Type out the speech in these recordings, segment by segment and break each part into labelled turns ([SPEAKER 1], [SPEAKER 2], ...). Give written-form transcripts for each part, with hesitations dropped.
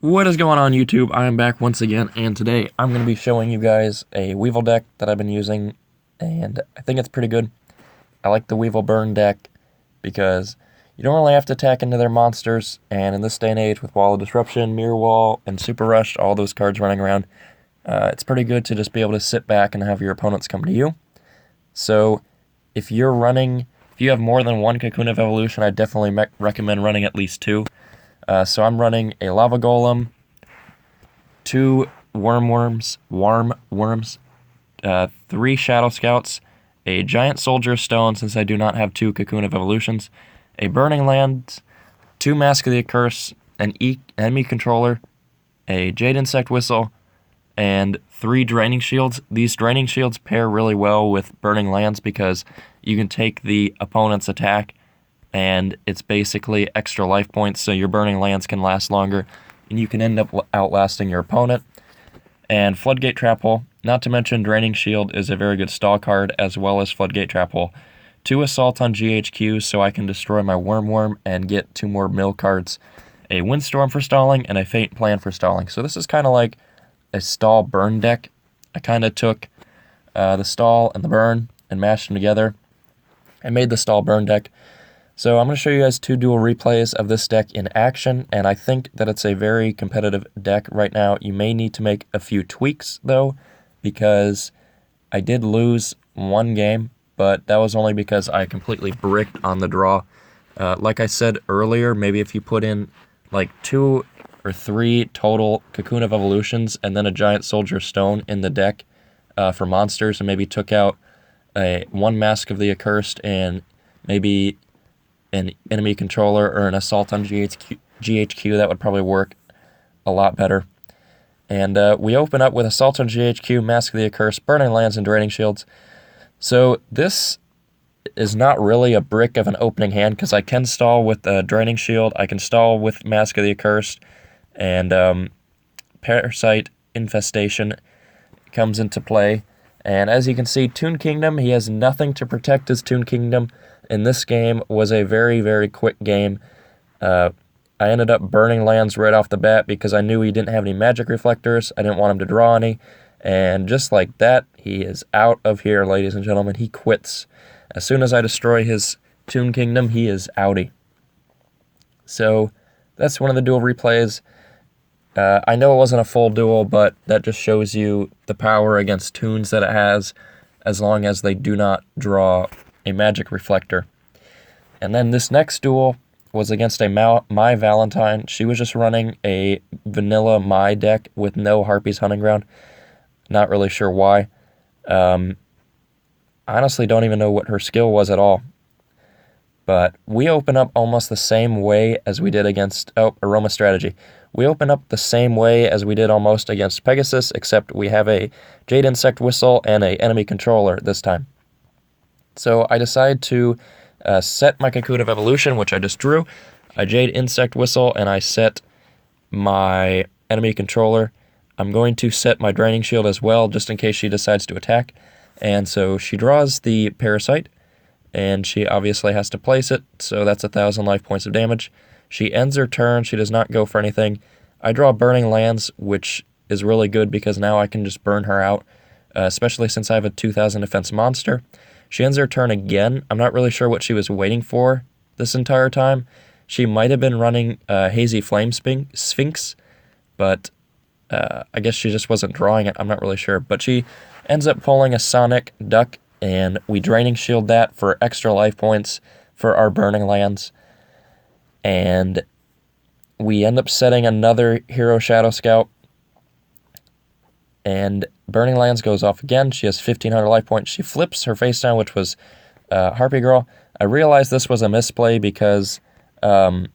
[SPEAKER 1] What is going on, YouTube? I am back once again, and today I'm going to be showing you guys a Weevil deck that I've been using, and I think it's pretty good. I like the Weevil Burn deck because you don't really have to attack into their monsters, and in this day and age with Wall of Disruption, Mirror Wall, and Super Rush, all those cards running around, it's pretty good to just be able to sit back and have your opponents come to you. So if you have more than one Cocoon of Evolution, I definitely recommend running at least two. So I'm running a Lava Golem, two Warm Worms, three Shadow Scouts, a Giant Soldier of Stone since I do not have two Cocoon of Evolutions, a Burning Lands, two Mask of the Accursed, an enemy controller, a Jade Insect Whistle, and three Draining Shields. These Draining Shields pair really well with Burning Lands because you can take the opponent's attack and it's basically extra life points, so your Burning Lands can last longer, and you can end up outlasting your opponent. And Floodgate Trap Hole, not to mention Draining Shield is a very good stall card, as well as Floodgate Trap Hole. Two Assault on GHQs, so I can destroy my Worm and get two more mill cards. A Windstorm for stalling, and a Fate Plan for stalling. So this is kind of like a stall burn deck. I kind of took the stall and the burn and mashed them together. I made the stall burn deck. So I'm going to show you guys two dual replays of this deck in action, and I think that it's a very competitive deck right now. You may need to make a few tweaks, though, because I did lose one game, but that was only because I completely bricked on the draw. Like I said earlier, maybe if you put in like 2 or 3 total Cocoon of Evolutions and then a Giant Soldier Stone in the deck for monsters, and maybe took out one Mask of the Accursed and maybe an enemy controller or an Assault on GHQ, that would probably work a lot better. And we open up with Assault on GHQ, Mask of the Accursed, Burning Lands, and Draining Shields. So this is not really a brick of an opening hand because I can stall with a Draining Shield, I can stall with Mask of the Accursed, and Parasite Infestation comes into play. And as you can see, Toon Kingdom, he has nothing to protect his Toon Kingdom. In this game was a very, very quick game. I ended up burning lands right off the bat because I knew he didn't have any magic reflectors. I didn't want him to draw any. And just like that, he is out of here, ladies and gentlemen. He quits. As soon as I destroy his Toon Kingdom, he is outie. So that's one of the dual replays. I know it wasn't a full duel, but that just shows you the power against Toons that it has, as long as they do not draw a magic reflector. And then this next duel was against a My Valentine. She was just running a vanilla My deck with no Harpy's Hunting Ground. Not really sure why. Honestly don't even know what her skill was at all. But we open up almost the same way as we did against Aroma Strategy. We open up the same way as we did almost against Pegasus, except we have a Jade Insect Whistle and a enemy controller this time. So I decided to set my Cocoon of Evolution, which I just drew. I Jade Insect Whistle, and I set my enemy controller. I'm going to set my Draining Shield as well, just in case she decides to attack. And so she draws the Parasite, and she obviously has to place it, so that's 1,000 life points of damage. She ends her turn. She does not go for anything. I draw Burning Lands, which is really good because now I can just burn her out, especially since I have a 2,000 defense monster. She ends her turn again. I'm not really sure what she was waiting for this entire time. She might have been running Hazy Flame Sphinx, but I guess she just wasn't drawing it. I'm not really sure. But she ends up pulling a Sonic Duck, and we Draining Shield that for extra life points for our Burning Lands. And we end up setting another Hero Shadow Scout, and Burning Lands goes off again. She has 1,500 life points. She flips her face down, which was Harpy Girl. I realized this was a misplay because the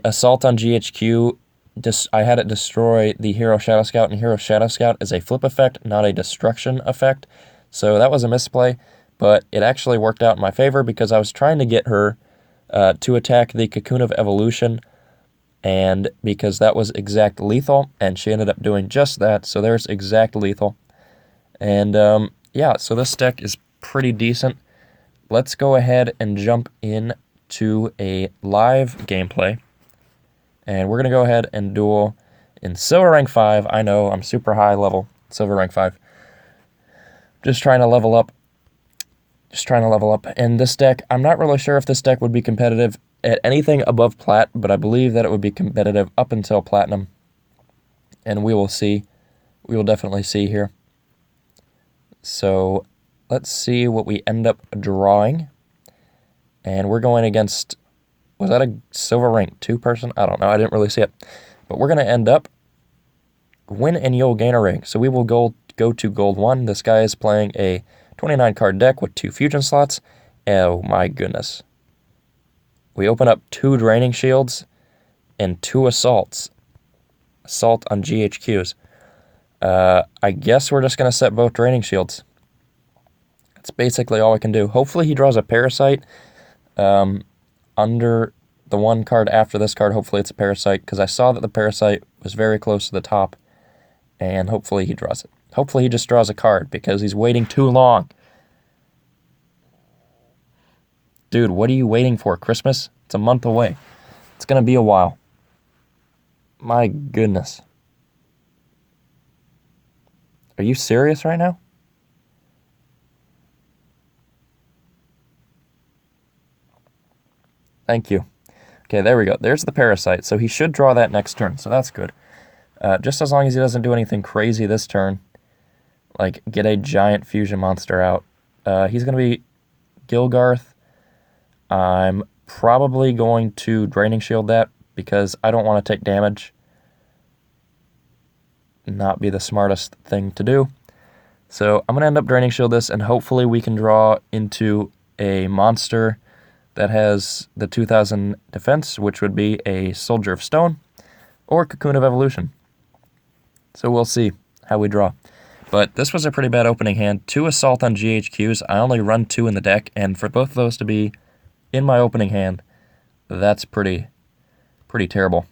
[SPEAKER 1] Assault on GHQ, I had it destroy the Hero Shadow Scout, and Hero Shadow Scout is a flip effect, not a destruction effect. So that was a misplay, but it actually worked out in my favor because I was trying to get her to attack the Cocoon of Evolution, and because that was exact lethal, and she ended up doing just that, so there's exact lethal. And yeah, so this deck is pretty decent. Let's go ahead and jump in to a live gameplay. And we're going to go ahead and duel in Silver Rank 5. I know, I'm super high level, Silver Rank 5. Just trying to level up. And this deck, I'm not really sure if this deck would be competitive at anything above Plat, but I believe that it would be competitive up until Platinum. And we will see. We will definitely see here. So let's see what we end up drawing. And we're going against, was that a Silver Rank 2 person? I don't know. I didn't really see it. But we're going to end up win and you'll gain a rank. So we will go to Gold 1. This guy is playing a 29 card deck with 2 fusion slots. Oh my goodness. We open up 2 Draining Shields and 2 Assaults. Assault on GHQs. I guess we're just going to set both Draining Shields. That's basically all I can do. Hopefully he draws a Parasite under the one card after this card. Hopefully it's a Parasite, because I saw that the Parasite was very close to the top, and hopefully he draws it. Hopefully he just draws a card, because he's waiting too long. Dude, what are you waiting for? Christmas? It's a month away. It's going to be a while. My goodness. Are you serious right now? Thank you. Okay, there we go. There's the Parasite. So he should draw that next turn, so that's good. Just as long as he doesn't do anything crazy this turn, like get a giant fusion monster out. He's going to be Gilgarth. I'm probably going to Draining Shield that, because I don't want to take damage. Not be the smartest thing to do. So I'm going to end up Draining Shield this, and hopefully we can draw into a monster that has the 2000 defense, which would be a Soldier of Stone or Cocoon of Evolution. So we'll see how we draw. But this was a pretty bad opening hand. 2 Assault on GHQs. I only run 2 in the deck, and for both of those to be in my opening hand, that's pretty terrible.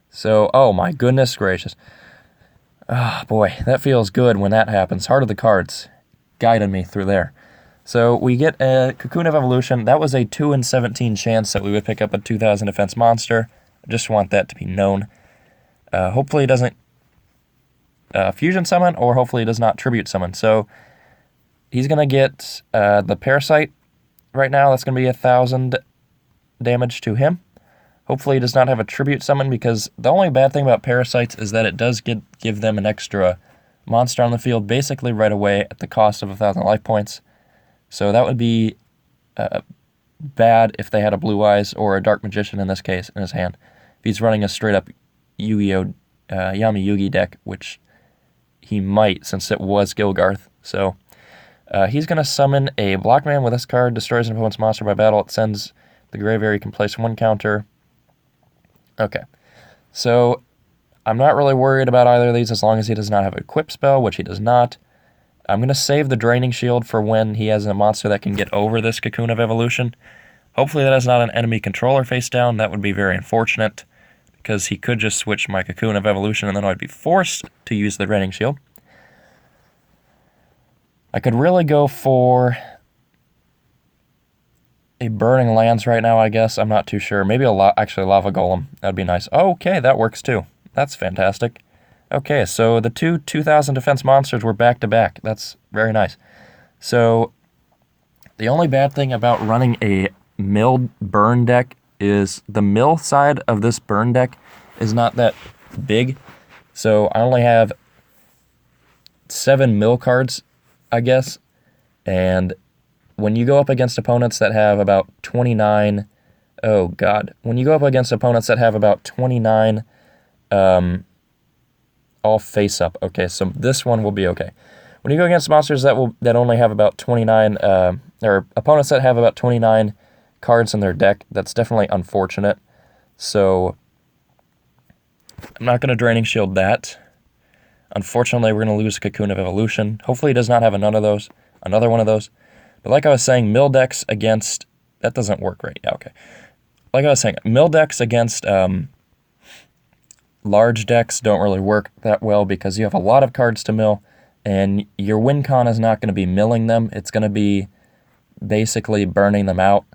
[SPEAKER 1] So, oh my goodness gracious. Oh boy, that feels good when that happens. Heart of the Cards guided me through there. So we get a Cocoon of Evolution. That was a 2 in 17 chance that we would pick up a 2000 defense monster. I just want that to be known. Hopefully it doesn't fusion summon, or hopefully it does not tribute summon. So he's going to get the Parasite right now. That's going to be 1,000 damage to him. Hopefully he does not have a tribute summon, because the only bad thing about Parasites is that it does give them an extra monster on the field basically right away at the cost of 1,000 life points. So that would be bad if they had a Blue Eyes or a Dark Magician in this case in his hand. If he's running a straight-up Yugioh Yami Yugi deck, which he might, since it was Gilgarth. So he's going to summon a Blockman with this card, destroys an opponent's monster by battle. It sends the graveyard. You can place 1 counter. Okay, so I'm not really worried about either of these as long as he does not have a Equip spell, which he does not. I'm going to save the Draining Shield for when he has a monster that can get over this Cocoon of Evolution. Hopefully that is not an enemy controller face down. That would be very unfortunate, because he could just switch my Cocoon of Evolution and then I'd be forced to use the Draining Shield. I could really go for a Burning Lands right now, I guess. I'm not too sure. Maybe actually Lava Golem. That'd be nice. Okay, that works too. That's fantastic. Okay, so the 2000 defense monsters were back-to-back. That's very nice. So the only bad thing about running a milled burn deck is the mill side of this burn deck is not that big. So I only have 7 mill cards, I guess. And when you go up against opponents that have about 29... Oh, God. When you go up against opponents that have about 29... all face up. Okay, so this one will be okay. When you go against monsters that only have about 29, or opponents that have about 29 cards in their deck, that's definitely unfortunate. So I'm not going to Draining Shield that. Unfortunately, we're going to lose Cocoon of Evolution. Hopefully he does not have another one of those. But like I was saying, mill decks against... That doesn't work right. Yeah, okay. Like I was saying, mill decks against... large decks don't really work that well, because you have a lot of cards to mill, and your win con is not going to be milling them. It's going to be basically burning them out.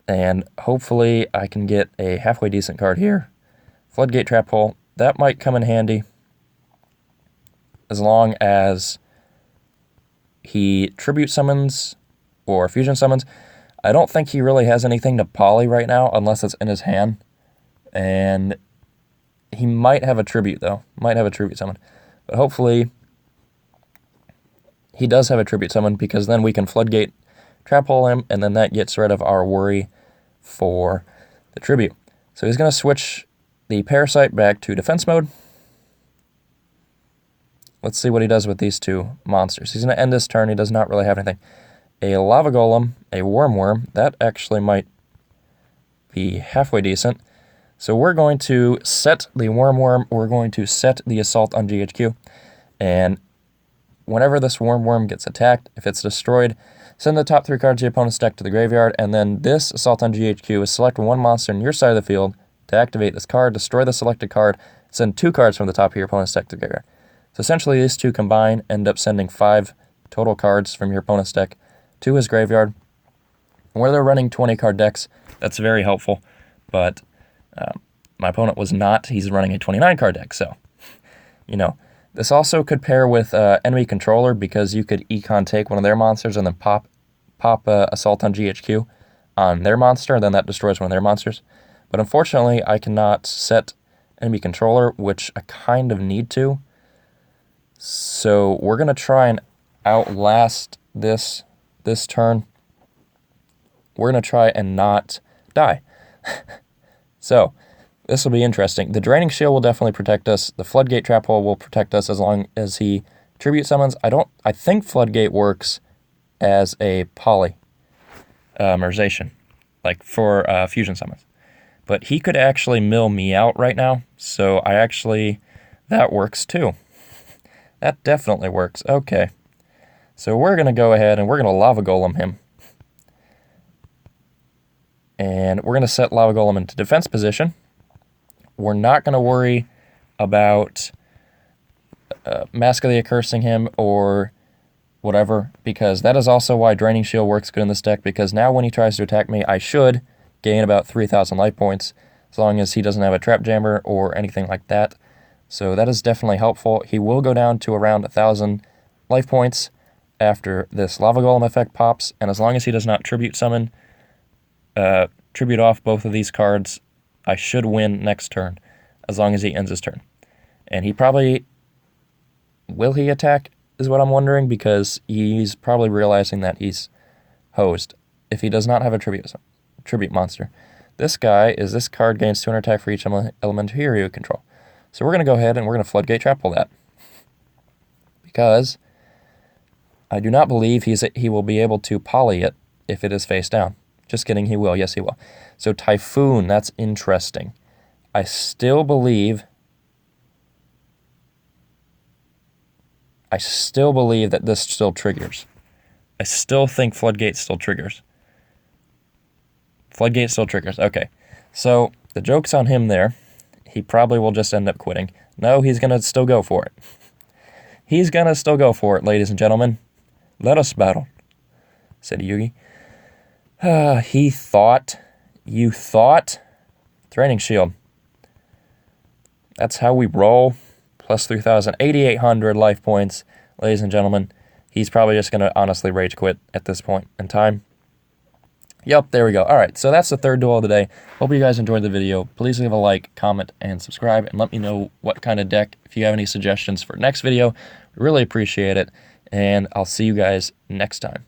[SPEAKER 1] And hopefully I can get a halfway decent card here. Floodgate Trap Hole. That might come in handy as long as he Tribute Summons or Fusion Summons. I don't think he really has anything to poly right now unless it's in his hand. And he might have a Tribute, though. Might have a Tribute Summon. But hopefully he does have a Tribute Summon, because then we can Floodgate Trap Hole him, and then that gets rid of our worry for the Tribute. So he's going to switch the Parasite back to defense mode. Let's see what he does with these two monsters. He's going to end this turn. He does not really have anything. A Lava Golem, a Worm, that actually might be halfway decent. So we're going to set the Worm, we're going to set the Assault on GHQ, and whenever this Worm gets attacked, if it's destroyed, send the top 3 cards of your opponent's deck to the graveyard, and then this Assault on GHQ is select one monster on your side of the field to activate this card, destroy the selected card, send 2 cards from the top of your opponent's deck to the graveyard. So essentially these two combine end up sending 5 total cards from your opponent's deck to his graveyard. Where they're running 20-card decks, that's very helpful, but my opponent was not. He's running a 29-card deck, so, you know. This also could pair with enemy controller, because you could econ take one of their monsters and then pop Assault on GHQ on their monster, and then that destroys one of their monsters. But unfortunately, I cannot set enemy controller, which I kind of need to. So we're going to try and outlast this turn. We're going to try and not die. So this will be interesting. The Draining Shield will definitely protect us. The Floodgate Trap Hole will protect us as long as he Tribute Summons. I think Floodgate works as a polymerization, like for Fusion Summons. But he could actually mill me out right now, so that works too. That definitely works. Okay. So we're going to go ahead and we're going to Lava Golem him. And we're going to set Lava Golem into defense position. We're not going to worry about Mask of the Accursing him or whatever, because that is also why Draining Shield works good in this deck, because now when he tries to attack me, I should gain about 3,000 life points, as long as he doesn't have a Trap Jammer or anything like that. So that is definitely helpful. He will go down to around 1,000 life points after this Lava Golem effect pops, and as long as he does not Tribute Summon, Tribute off both of these cards, I should win next turn, as long as he ends his turn. And he probably... Will he attack, is what I'm wondering, because he's probably realizing that he's hosed if he does not have a tribute monster. This card gains 200 attack for each elemental hero you control. So we're going to go ahead and we're going to Floodgate Trap Hole that. Because I do not believe he will be able to poly it if it is face down. Just kidding, he will. Yes, he will. So Typhoon, that's interesting. I still believe that this still triggers. I still think Floodgate still triggers. Floodgate still triggers. Okay. So the joke's on him there. He probably will just end up quitting. No, he's going to still go for it. He's going to still go for it, ladies and gentlemen. Let us battle, said Yugi. He thought. You thought? Draining Shield. That's how we roll. Plus 3,000. 8,800 life points, ladies and gentlemen. He's probably just going to honestly rage quit at this point in time. Yep, there we go. All right, so that's the third duel of the day. Hope you guys enjoyed the video. Please leave a like, comment, and subscribe, and let me know what kind of deck, if you have any suggestions for next video. Really appreciate it, and I'll see you guys next time.